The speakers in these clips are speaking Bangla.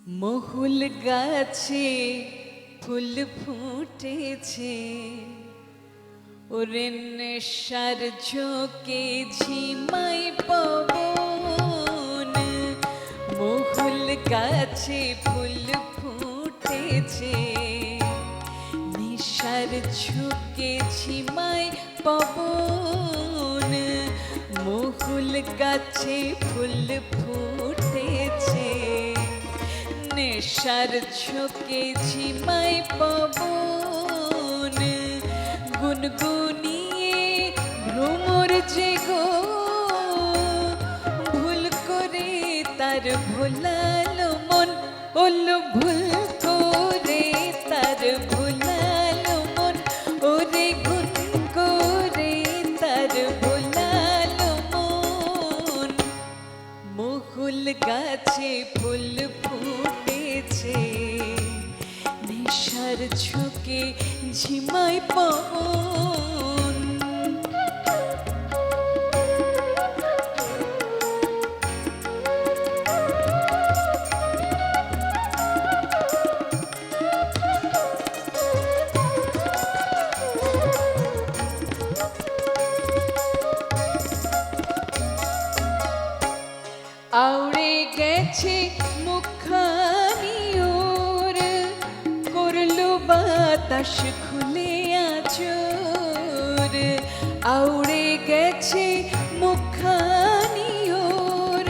মহুল গাছে ফুল ফুটেছে, ওরে নেশার ঝোঁকে ঝিমাই পবন। মহুল গাছে ফুল ফুটেছে, নেশার ঝোঁকে ঝিমাই পবন। মহুল গাছে ফুল ফুটেছে, নেশার ঝোঁকে ঝিমাই পবন। গুনগুনিয়ে ভ্রমর যে গো, ভুল করে তার ভোলালো মন। ওলো ভুল করে তার ভোলালো মন, ওরে গুন করে তার ভোলালো মন। মহুল গাছে ফুল ফুটেছে, নেশার ঝোঁকে ঝিমাই পবন। আউড়ে গেছে মুখখানি ওর, করলো বাতাস খুলে আঁচড়। আউড়ে গেছে মুখখানি ওর,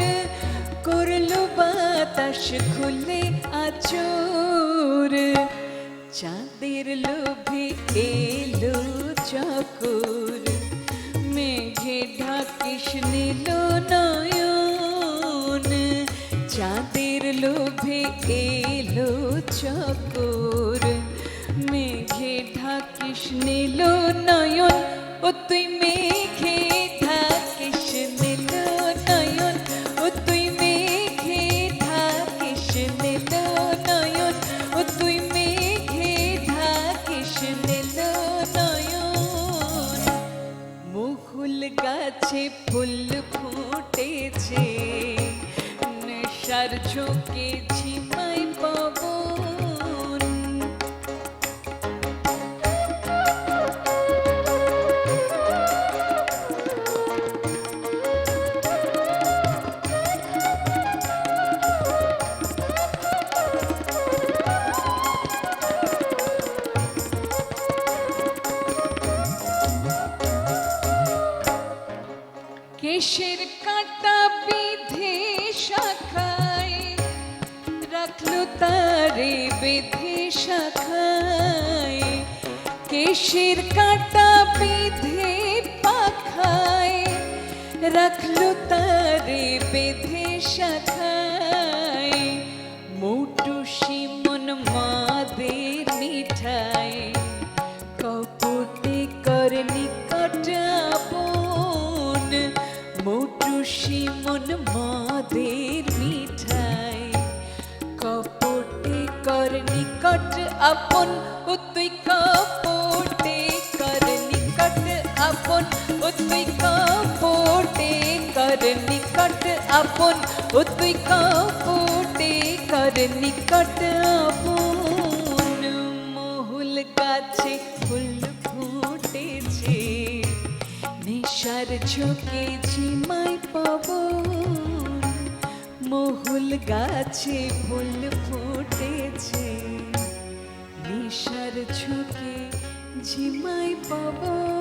করলো বাতাস খুলে আঁচড়। চাঁদের লোভে এলো চকর, মেঘে ঢাকিস নীল নয়ন। চাঁদের লোভে এলো চকর, মেঘে ঢাকিস নীল নয়ন। ও তুই মেঘে ঢাকিস নীল নয়ন, ও তুই মেঘে ঢাকিস নীল নয়ন, ও তুই মেঘে ঢাকিস নীল নয়ন। মহুল গাছে ফুল ফুটেছে, নেশার ঝোঁকে ঝিমাই পবন। কেশের কাঁটা বিধে শাখায়, রাখলো তারে বেঁধে শাখায়। কেশের কাঁটা বিধে পাখায়, রাখলো তারে বেঁধে শাখায়। মৌটুসি মন মাদের মিঠাই, কপটে কর নিকট আপন। মৌটুসি মন মাদের মিঠাই, কপটে কর নিকট আপন। ও তুই কপটে কর নিকট আপন, ও তুই কপটে কর নিকট আপন, ও তুই কপটে কর নিকট আপন। মহুল গাছে ফুল ফুটেছে, নেশার ঝোঁকে ঝিমাই পবন। মহুল গাছে ফুল ফুটেছে, নেশার ঝোঁকে ঝিমাই পবন।